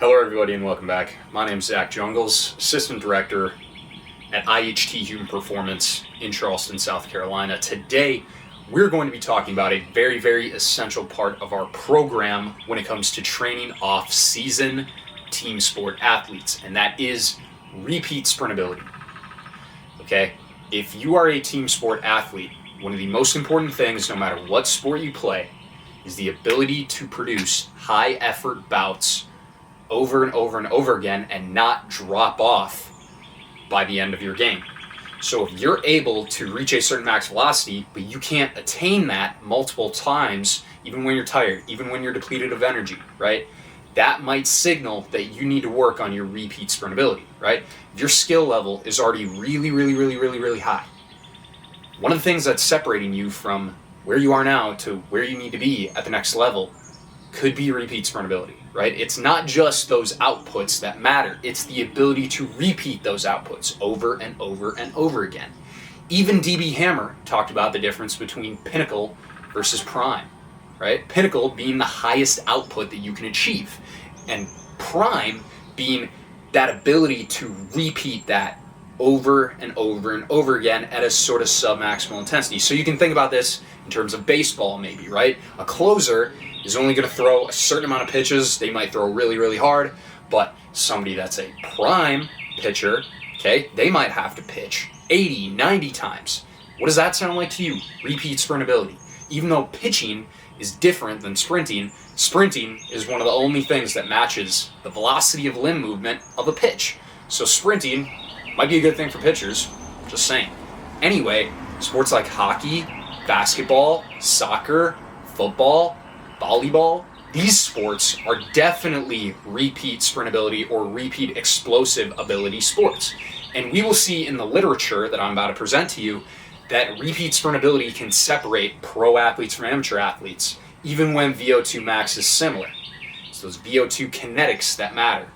Hello everybody and welcome back. My name is Zach Jungles, Assistant Director at IHT Human Performance in Charleston, South Carolina. Today we're going to be talking about a very, very essential part of our program when it comes to training off-season team sport athletes, and that is repeat sprintability. Okay, if you are a team sport athlete, one of the most important things, no matter what sport you play, is the ability to produce high effort bouts over and over and over again and not drop off by the end of your game. So if you're able to reach a certain max velocity, but you can't attain that multiple times, even when you're tired, even when you're depleted of energy, right? That might signal that you need to work on your repeat sprintability, right? If your skill level is already really high, one of the things that's separating you from where you are now to where you need to be at the next level could be repeat sprintability, right? It's not just those outputs that matter. It's the ability to repeat those outputs over and over and over again. Even DB Hammer talked about the difference between pinnacle versus prime, right? Pinnacle being the highest output that you can achieve, and prime being that ability to repeat that over and over and over again at a sort of sub-maximal intensity. So you can think about this in terms of baseball maybe, right? A closer is only going to throw a certain amount of pitches. They might throw really hard, but somebody that's a prime pitcher, okay, they might have to pitch 80, 90 times. What does that sound like to you? Repeat sprintability. Even though pitching is different than sprinting, sprinting is one of the only things that matches the velocity of limb movement of a pitch. So sprinting might be a good thing for pitchers, just saying. Anyway, sports like hockey, basketball, soccer, football, volleyball, these sports are definitely repeat sprintability or repeat explosive ability sports. And we will see in the literature that I'm about to present to you that repeat sprintability can separate pro athletes from amateur athletes, even when VO2 max is similar. It's those VO2 kinetics that matter.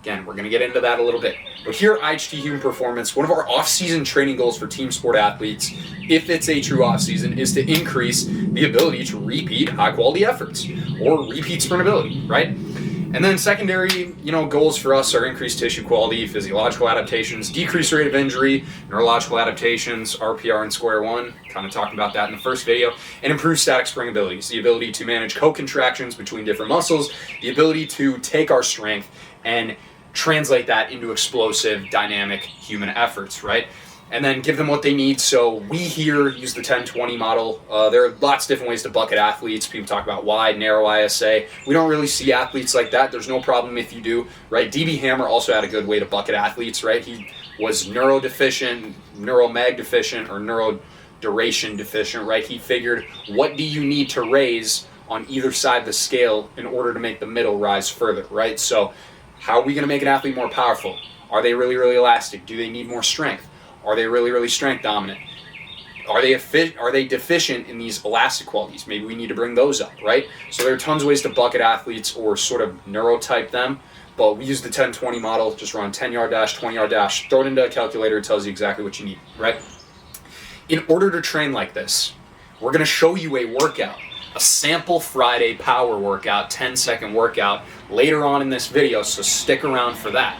Again, we're going to get into that a little bit. But here at IHT Human Performance, one of our off-season training goals for team sport athletes, if it's a true off-season, is to increase the ability to repeat high-quality efforts or repeat sprintability, right? And then secondary, goals for us are increased tissue quality, physiological adaptations, decreased rate of injury, neurological adaptations, RPR and square one, kind of talked about that in the first video, and improved static spring abilities, the ability to manage co-contractions between different muscles, the ability to take our strength and translate that into explosive, dynamic human efforts, right? And then give them what they need. So we here use the 10-20 model. There are lots of different ways to bucket athletes. People talk about wide, narrow ISA. We don't really see athletes like that. There's no problem if you do, right? DB Hammer also had a good way to bucket athletes, right? He was neurodeficient, neuromag deficient, or neuroduration deficient, right? He figured, what do you need to raise on either side of the scale in order to make the middle rise further, right? So how are we going to make an athlete more powerful? Are they really elastic? Do they need more strength? Are they really strength dominant? Are they deficient in these elastic qualities? Maybe we need to bring those up, right? So there are tons of ways to bucket athletes or sort of neurotype them, but we use the 10-20 model. Just run 10-yard dash, 20-yard dash, throw it into a calculator, it tells you exactly what you need, right? In order to train like this, we're going to show you a workout, a sample Friday power workout, 10-second workout later on in this video, so stick around for that.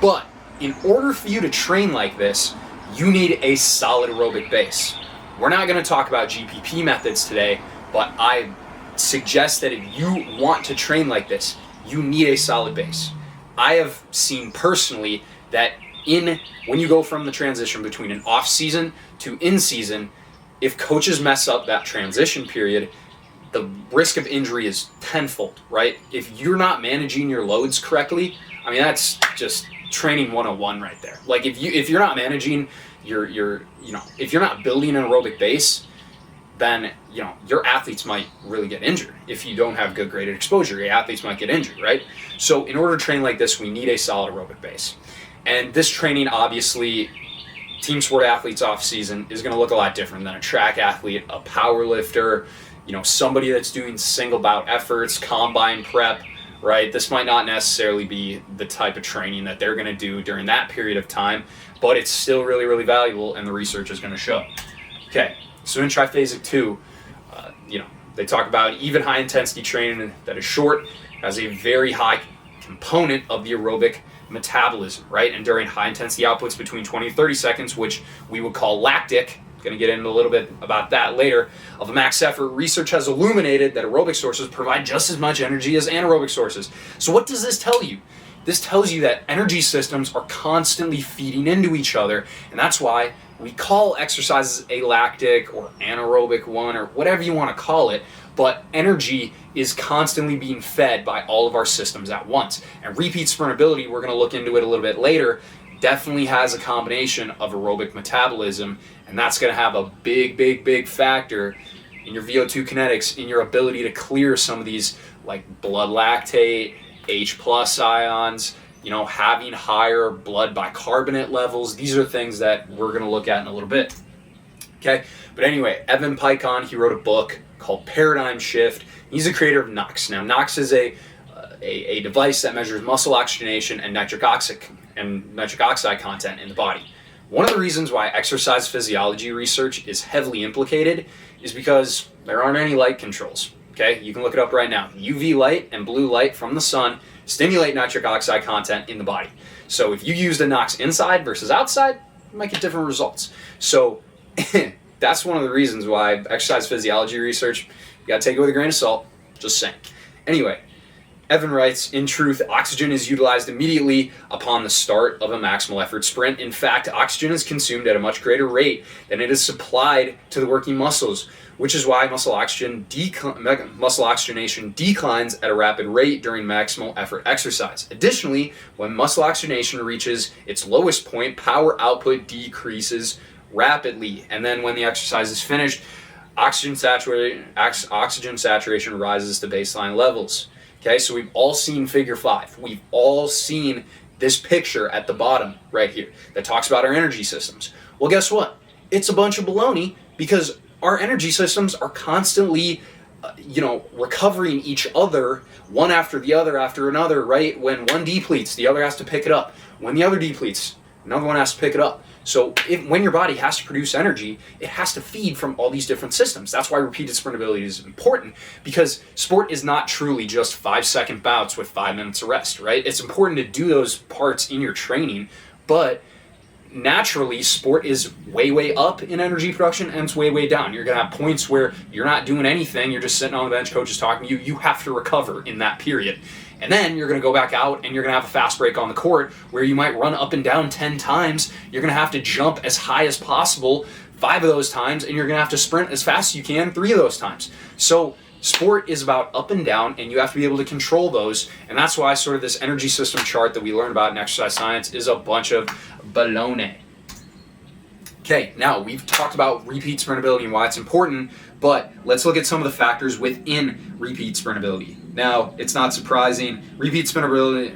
But in order for you to train like this, you need a solid aerobic base. We're not going to talk about GPP methods today, but I suggest that if you want to train like this, you need a solid base. I have seen personally that when you go from the transition between an off-season to in-season, if coaches mess up that transition period, the risk of injury is tenfold, right? If you're not managing your loads correctly, I mean, that's just training 101 right there. Like if you're not managing if you're not building an aerobic base, then your athletes might really get injured. If you don't have good graded exposure, your athletes might get injured, right? So in order to train like this, we need a solid aerobic base. And this training, obviously, team sport athletes off season is going to look a lot different than a track athlete, a power lifter, somebody that's doing single bout efforts, combine prep, right? This might not necessarily be the type of training that they're going to do during that period of time, but it's still really valuable, and the research is going to show. Okay, so in triphasic 2, they talk about even high intensity training that is short, has a very high component of the aerobic metabolism, right? And during high intensity outputs between 20 to 30 seconds, which we would call lactic, going to get into a little bit about that later, of a max effort, research has illuminated that aerobic sources provide just as much energy as anaerobic sources. So what does this tell you? This tells you that energy systems are constantly feeding into each other, and that's why we call exercises a lactic or anaerobic one or whatever you want to call it, but energy is constantly being fed by all of our systems at once. And repeat sprintability, we're going to look into it a little bit later, definitely has a combination of aerobic metabolism, and that's going to have a big factor in your VO2 kinetics, in your ability to clear some of these like blood lactate, H+ ions, having higher blood bicarbonate levels. These are things that we're going to look at in a little bit. Okay, but anyway, Evan Peikon, he wrote a book called Paradigm Shift. He's the creator of NOx. Now, NOx is a device that measures muscle oxygenation and nitric oxide content in the body. One of the reasons why exercise physiology research is heavily implicated is because there aren't any light controls. Okay, you can look it up right now. UV light and blue light from the sun stimulate nitric oxide content in the body. So if you use the NOx inside versus outside, you might get different results. So that's one of the reasons why exercise physiology research, you gotta take it with a grain of salt, just saying. Anyway, Evan writes, in truth, oxygen is utilized immediately upon the start of a maximal effort sprint. In fact, oxygen is consumed at a much greater rate than it is supplied to the working muscles, which is why muscle oxygenation declines at a rapid rate during maximal effort exercise. Additionally, when muscle oxygenation reaches its lowest point, power output decreases rapidly. And then when the exercise is finished, oxygen saturation rises to baseline levels. Okay, so we've all seen figure 5. We've all seen this picture at the bottom right here that talks about our energy systems. Well, guess what? It's a bunch of baloney, because our energy systems are constantly, recovering each other one after the other after another, right? When one depletes, the other has to pick it up. When the other depletes, another one has to pick it up. So when your body has to produce energy, it has to feed from all these different systems. That's why repeated sprintability is important, because sport is not truly just 5-second bouts with 5 minutes of rest, right? It's important to do those parts in your training, but naturally sport is way up in energy production and it's way down. You're going to have points where you're not doing anything, you're just sitting on the bench, coach is talking to you, you have to recover in that period. And then you're going to go back out and you're going to have a fast break on the court where you might run up and down 10 times. You're going to have to jump as high as possible 5 of those times, and you're going to have to sprint as fast as you can 3 of those times. So sport is about up and down, and you have to be able to control those. And that's why sort of this energy system chart that we learn about in exercise science is a bunch of baloney. Okay, now we've talked about repeat sprintability and why it's important, but let's look at some of the factors within repeat sprintability. Now, it's not surprising. Repeat sprintability,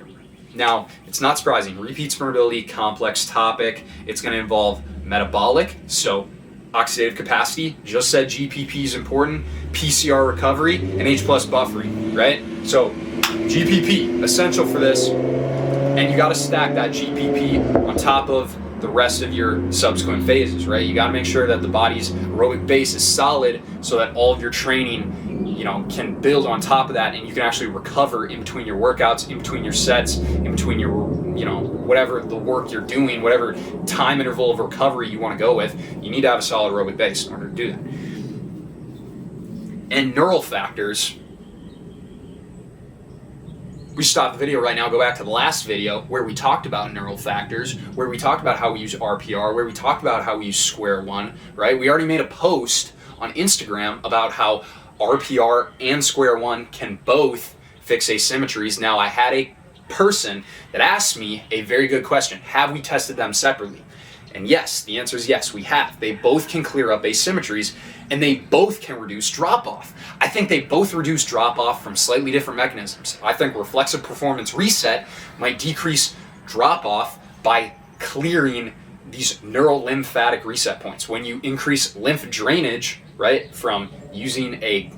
complex topic. It's going to involve metabolic, so oxidative capacity, just said GPP is important, PCR recovery, and H+ buffering, right? So GPP, essential for this, and you got to stack that GPP on top of the rest of your subsequent phases, right? You got to make sure that the body's aerobic base is solid so that all of your training, can build on top of that, and you can actually recover in between your workouts, in between your sets, in between your, whatever the work you're doing, whatever time interval of recovery you want to go with. You need to have a solid aerobic base in order to do that. And neural factors, we stop the video right now, go back to the last video where we talked about neural factors, where we talked about how we use RPR, where we talked about how we use square one, right? We already made a post on Instagram about how RPR and square one can both fix asymmetries. Now, I had a person that asked me a very good question. Have we tested them separately? And yes, the answer is yes, we have. They both can clear up asymmetries, and they both can reduce drop-off. I think they both reduce drop-off from slightly different mechanisms. I think reflexive performance reset might decrease drop-off by clearing these neural lymphatic reset points. When you increase lymph drainage, right, from using a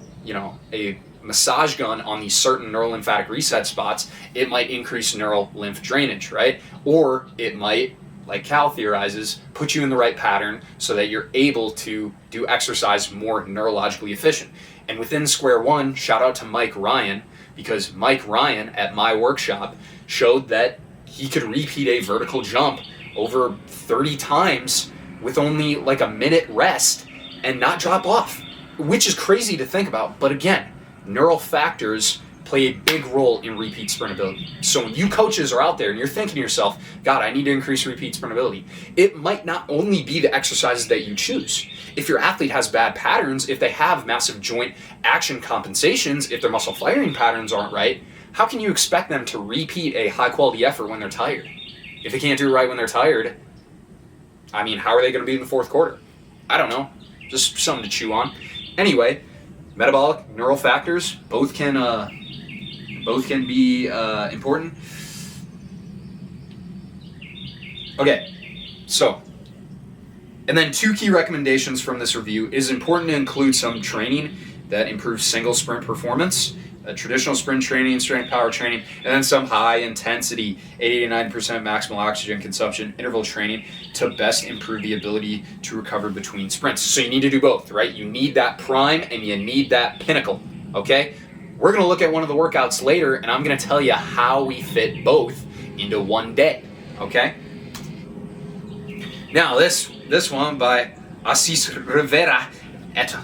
massage gun on these certain neural lymphatic reset spots, it might increase neural lymph drainage, right? Or it might, like Cal theorizes, put you in the right pattern so that you're able to do exercise more neurologically efficient. And within square one, shout out to Mike Ryan, because Mike Ryan at my workshop showed that he could repeat a vertical jump over 30 times with only like a minute rest and not drop off, which is crazy to think about. But again, neural factors play a big role in repeat sprint ability. So when you coaches are out there and you're thinking to yourself, God, I need to increase repeat sprint ability, it might not only be the exercises that you choose. If your athlete has bad patterns, if they have massive joint action compensations, if their muscle firing patterns aren't right, how can you expect them to repeat a high quality effort when they're tired? If they can't do it right when they're tired, I mean, how are they going to be in the fourth quarter? I don't know. Just something to chew on. Anyway, metabolic, neural factors, both can be important. Okay, so, and then 2 key recommendations from this review. It is important to include some training that improves single sprint performance, traditional sprint training, strength power training, and then some high intensity 80 to 90% maximal oxygen consumption interval training to best improve the ability to recover between sprints. So you need to do both, right? You need that prime and you need that pinnacle, okay? We're going to look at one of the workouts later, and I'm going to tell you how we fit both into one day, okay? Now, this one by Assis Rivera et al.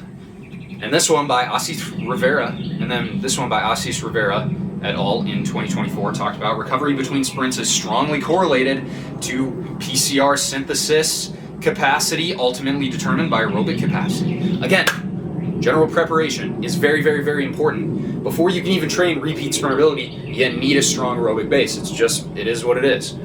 And this one by Assis Rivera, and then this one by Assis Rivera et al. In 2024 talked about recovery between sprints is strongly correlated to PCR synthesis capacity, ultimately determined by aerobic capacity. Again, general preparation is very, very, very important. Before you can even train repeat sprint ability, you need a strong aerobic base. It is what it is.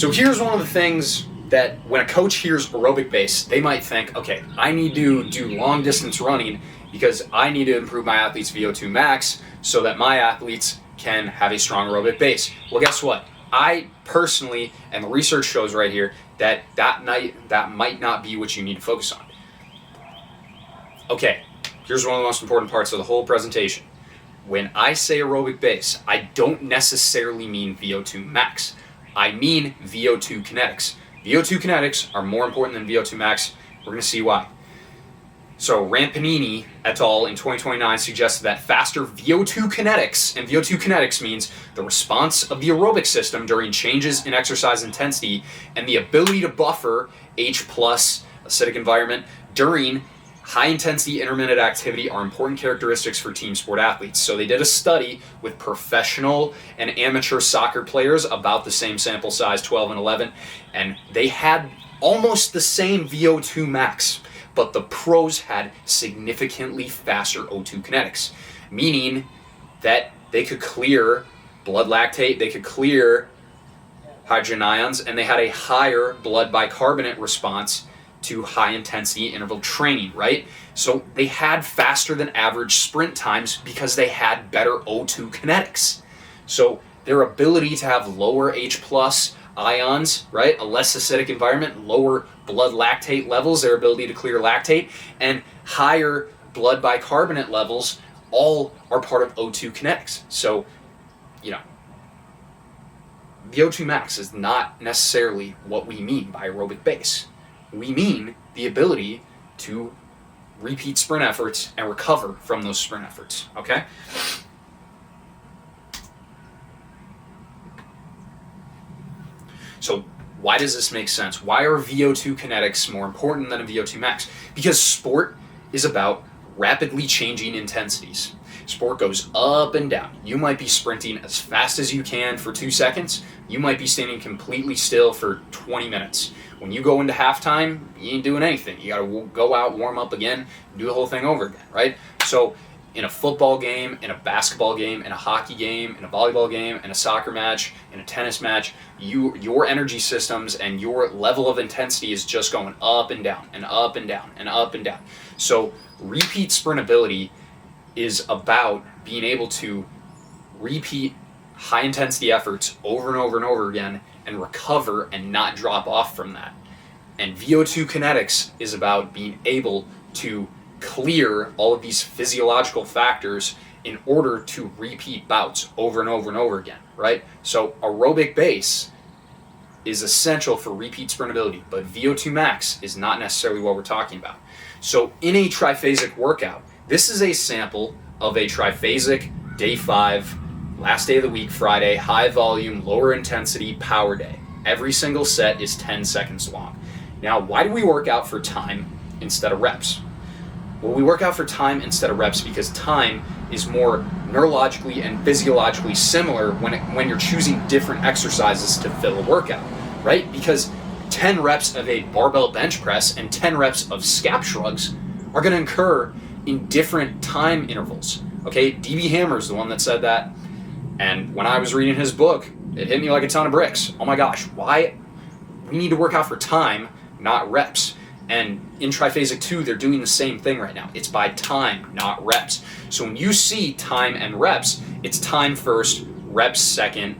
So here's one of the things that when a coach hears aerobic base, they might think, okay, I need to do long distance running because I need to improve my athlete's VO2 max so that my athletes can have a strong aerobic base. Well, guess what? I personally, and the research shows right here, that might not be what you need to focus on. Okay, here's one of the most important parts of the whole presentation. When I say aerobic base, I don't necessarily mean VO2 max. I mean VO2 kinetics. VO2 kinetics are more important than VO2 max. We're going to see why. So Rampanini et al. In 2029 suggested that faster VO2 kinetics, and VO2 kinetics means the response of the aerobic system during changes in exercise intensity and the ability to buffer H+ acidic environment during high-intensity intermittent activity are important characteristics for team sport athletes. So they did a study with professional and amateur soccer players, about the same sample size, 12 and 11, and they had almost the same VO2 max, but the pros had significantly faster O2 kinetics, meaning that they could clear blood lactate, they could clear hydrogen ions, and they had a higher blood bicarbonate response to high-intensity interval training, right? So they had faster than average sprint times because they had better O2 kinetics. So their ability to have lower H+ ions, right? A less acidic environment, lower blood lactate levels, their ability to clear lactate, and higher blood bicarbonate levels all are part of O2 kinetics. So, the O2 max is not necessarily what we mean by aerobic base. We mean the ability to repeat sprint efforts and recover from those sprint efforts, okay? So why does this make sense? Why are VO2 kinetics more important than a VO2 max? Because sport is about rapidly changing intensities. Sport goes up and down. You might be sprinting as fast as you can for 2 seconds. You might be standing completely still for 20 minutes. When you go into halftime, you ain't doing anything. You got to go out, warm up again, do the whole thing over again, right? So in a football game, in a basketball game, in a hockey game, in a volleyball game, in a soccer match, in a tennis match, your energy systems and your level of intensity is just going up and down and up and down and up and down. So repeat sprint ability is about being able to repeat high intensity efforts over and over and over again and recover and not drop off from that. And VO2 kinetics is about being able to clear all of these physiological factors in order to repeat bouts over and over and over again, right? So aerobic base is essential for repeat sprint ability, but VO2 max is not necessarily what we're talking about. So in a triphasic workout, this is a sample of a triphasic day 5, last day of the week, Friday, high volume, lower intensity power day. Every single set is 10 seconds long. Now, why do we work out for time instead of reps? Well, we work out for time instead of reps because time is more neurologically and physiologically similar when you're choosing different exercises to fill a workout, right? Because 10 reps of a barbell bench press and 10 reps of scap shrugs are going to occur in different time intervals, okay? DB Hammer's the one that said that, and when I was reading his book, it hit me like a ton of bricks. Oh my gosh, why? We need to work out for time, not reps. And in Triphasic 2, they're doing the same thing right now. It's by time, not reps. So when you see time and reps, it's time first, reps second,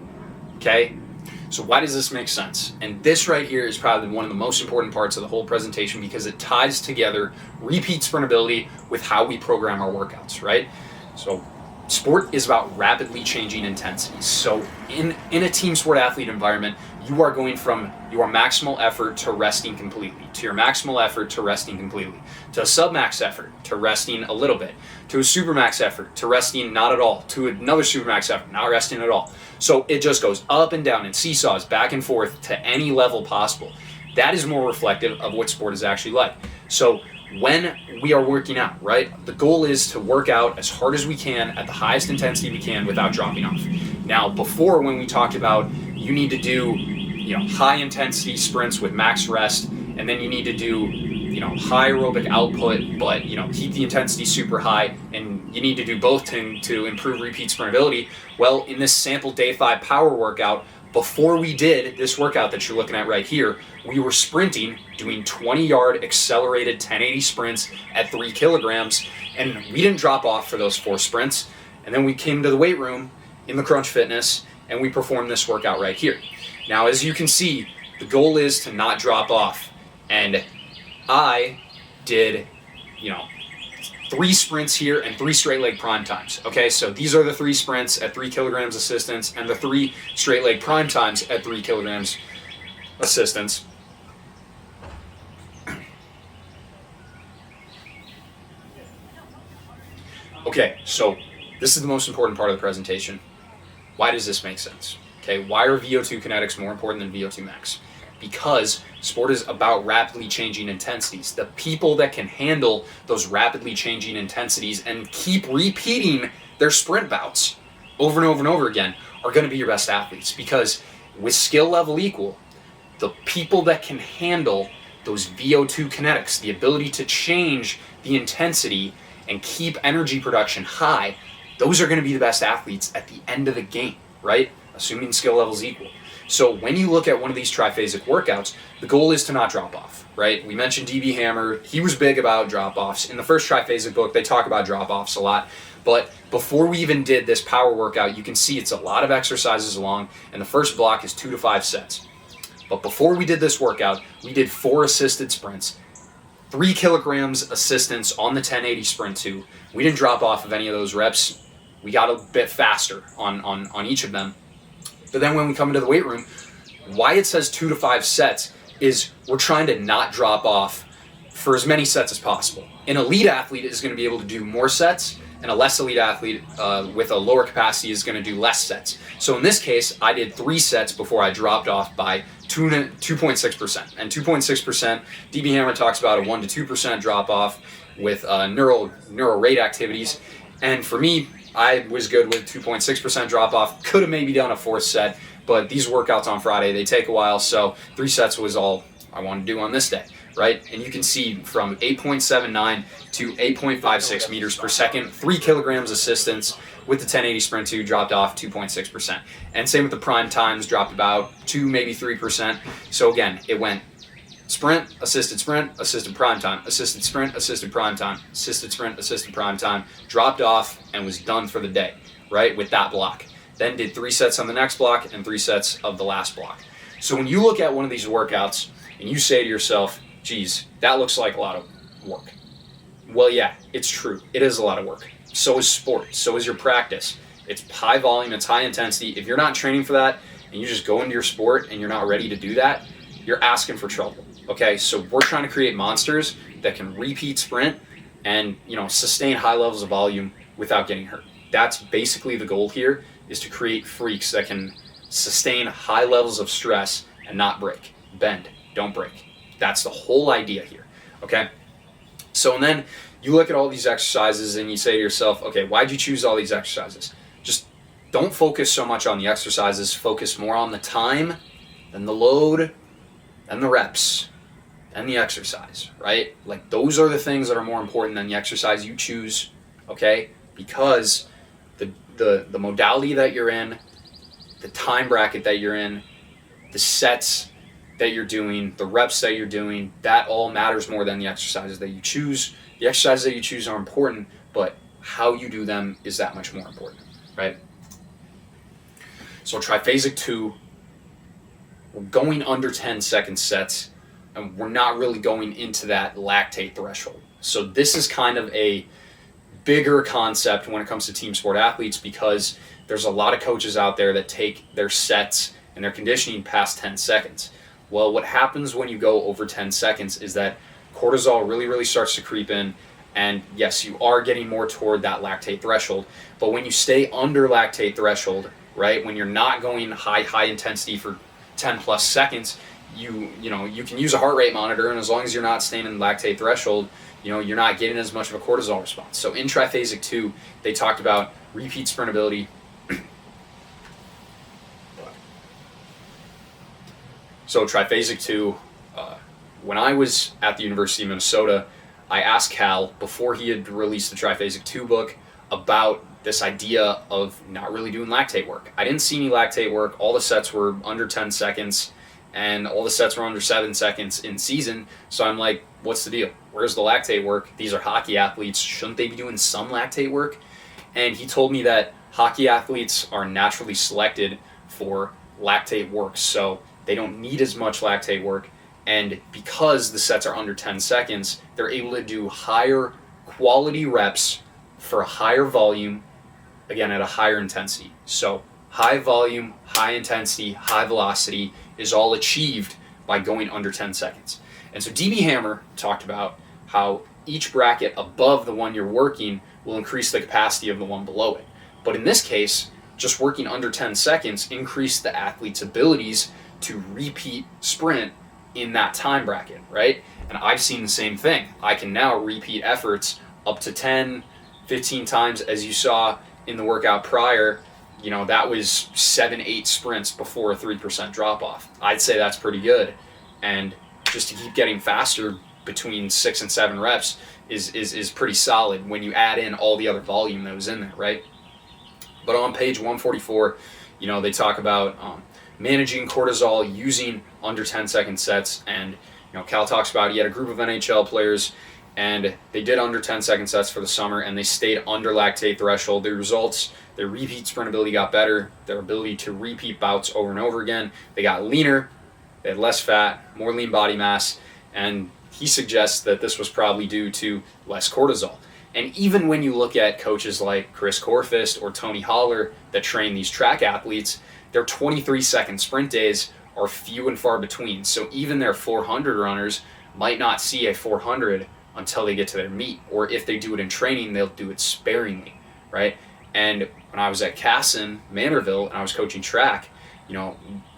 okay? So why does this make sense? And this right here is probably one of the most important parts of the whole presentation because it ties together repeat sprintability with how we program our workouts, right? So sport is about rapidly changing intensities. So in a team sport athlete environment, you are going from your maximal effort to resting completely, to your maximal effort to resting completely, to a submax effort to resting a little bit, to a supermax effort to resting not at all, to another supermax effort, not resting at all. So it just goes up and down and seesaws back and forth to any level possible. That is more reflective of what sport is actually like. So when we are working out, right, the goal is to work out as hard as we can at the highest intensity we can without dropping off. Now, before when we talked about you need to do, high intensity sprints with max rest, and then you need to do, high aerobic output, but, keep the intensity super high, and you need to do both to improve repeat sprintability. Well, in this sample day 5 power workout, before we did this workout that you're looking at right here, we were sprinting, doing 20-yard accelerated 1080 sprints at 3 kilograms, and we didn't drop off for those 4 sprints. And then we came to the weight room in the Crunch Fitness, and we performed this workout right here. Now, as you can see, the goal is to not drop off. And I did, 3 sprints here and 3 straight leg prime times. Okay, so these are the 3 sprints at 3 kilograms assistance and the 3 straight leg prime times at 3 kilograms assistance. Okay, so this is the most important part of the presentation. Why does this make sense? Okay, why are VO2 kinetics more important than VO2 max? Because sport is about rapidly changing intensities. The people that can handle those rapidly changing intensities and keep repeating their sprint bouts over and over and over again are going to be your best athletes, because with skill level equal, the people that can handle those VO2 kinetics, the ability to change the intensity and keep energy production high, those are going to be the best athletes at the end of the game, right? Assuming skill levels equal. So when you look at one of these triphasic workouts, the goal is to not drop off, right? We mentioned DB Hammer. He was big about drop-offs. In the first triphasic book, they talk about drop-offs a lot. But before we even did this power workout, you can see it's a lot of exercises long, and the first block is 2 to 5 sets. But before we did this workout, we did 4 assisted sprints, 3 kilograms assistance on the 1080 sprint 2. We didn't drop off of any of those reps. We got a bit faster on each of them. But then when we come into the weight room, why it says 2 to 5 sets is we're trying to not drop off for as many sets as possible. An elite athlete is going to be able to do more sets, and a less elite athlete with a lower capacity is going to do less sets. So in this case, I did 3 sets before I dropped off by 2.6%. And 2.6%, DB Hammer talks about a 1 to 2% drop off with neural rate activities. And for me, I was good with 2.6% drop off. Could have maybe done a 4th set, but these workouts on Friday, they take a while, so 3 sets was all I wanted to do on this day, right? And you can see from 8.79 to 8.56 meters per second, 3 kilograms assistance with the 1080 sprint 2 dropped off 2.6%. And same with the prime times, dropped about 2, maybe 3%. So again, it went sprint, assisted prime time, assisted sprint, assisted prime time, assisted sprint, assisted prime time, dropped off and was done for the day, right, with that block. Then did 3 sets on the next block and 3 sets of the last block. So when you look at one of these workouts and you say to yourself, geez, that looks like a lot of work. Well, yeah, it's true. It is a lot of work. So is sport. So is your practice. It's high volume. It's high intensity. If you're not training for that and you just go into your sport and you're not ready to do that, you're asking for trouble. Okay, so we're trying to create monsters that can repeat sprint and sustain high levels of volume without getting hurt. That's basically the goal here, is to create freaks that can sustain high levels of stress and not break. Bend, don't break. That's the whole idea here, okay? So, and then you look at all these exercises and you say to yourself, okay, why'd you choose all these exercises? Just don't focus so much on the exercises, focus more on the time, then the load, then the reps, and the exercise, right? Like, those are the things that are more important than the exercise you choose, okay? Because the modality that you're in, the time bracket that you're in, the sets that you're doing, the reps that you're doing, that all matters more than the exercises that you choose. The exercises that you choose are important, but how you do them is that much more important, right? So triphasic 2, we're going under 10-second sets, and we're not really going into that lactate threshold. So this is kind of a bigger concept when it comes to team sport athletes, because there's a lot of coaches out there that take their sets and their conditioning past 10 seconds. Well, what happens when you go over 10 seconds is that cortisol really starts to creep in, and yes, you are getting more toward that lactate threshold, but when you stay under lactate threshold, right, when you're not going high intensity for 10 plus seconds, you can use a heart rate monitor, and as long as you're not staying in the lactate threshold, you're not getting as much of a cortisol response. So in triphasic 2, they talked about repeat sprintability. So triphasic 2, when I was at the University of Minnesota, I asked Cal, before he had released the triphasic 2 book, about this idea of not really doing lactate work. I didn't see any lactate work. All the sets were under 10 seconds, and all the sets were under 7 seconds in season. So I'm like, what's the deal? Where's the lactate work? These are hockey athletes. Shouldn't they be doing some lactate work? And he told me that hockey athletes are naturally selected for lactate work, so they don't need as much lactate work. And because the sets are under 10 seconds, they're able to do higher quality reps for a higher volume, again, at a higher intensity. So high volume, high intensity, high velocity is all achieved by going under 10 seconds. And so DB Hammer talked about how each bracket above the one you're working will increase the capacity of the one below it. But in this case, just working under 10 seconds increased the athlete's abilities to repeat sprint in that time bracket, right? And I've seen the same thing. I can now repeat efforts up to 10, 15 times, as you saw in the workout prior. That was 7, 8 sprints before a 3% drop off. I'd say that's pretty good. And just to keep getting faster between 6 and 7 reps is pretty solid when you add in all the other volume that was in there, right? But on page 144, they talk about managing cortisol using under 10-second sets. And Cal talks about he had a group of NHL players, and they did under 10-second sets for the summer, and they stayed under lactate threshold. The results, their repeat sprintability got better, their ability to repeat bouts over and over again. They got leaner, they had less fat, more lean body mass, and he suggests that this was probably due to less cortisol. And even when you look at coaches like Chris Corfist or Tony Holler that train these track athletes, their 23-second sprint days are few and far between. So even their 400 runners might not see a 400 until they get to their meet, or if they do it in training, they'll do it sparingly, right? And when I was at Casson, Manorville, and I was coaching track,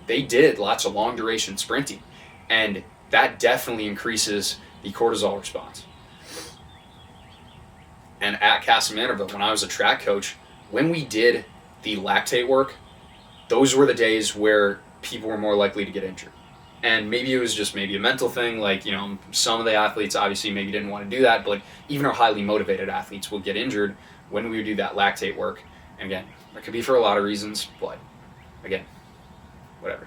they did lots of long duration sprinting, and that definitely increases the cortisol response. And at Casson Manorville, when I was a track coach, when we did the lactate work, those were the days where people were more likely to get injured. And maybe it was just maybe a mental thing, like, some of the athletes obviously maybe didn't want to do that, but even our highly motivated athletes will get injured when we do that lactate work. And again, that could be for a lot of reasons, but again, whatever.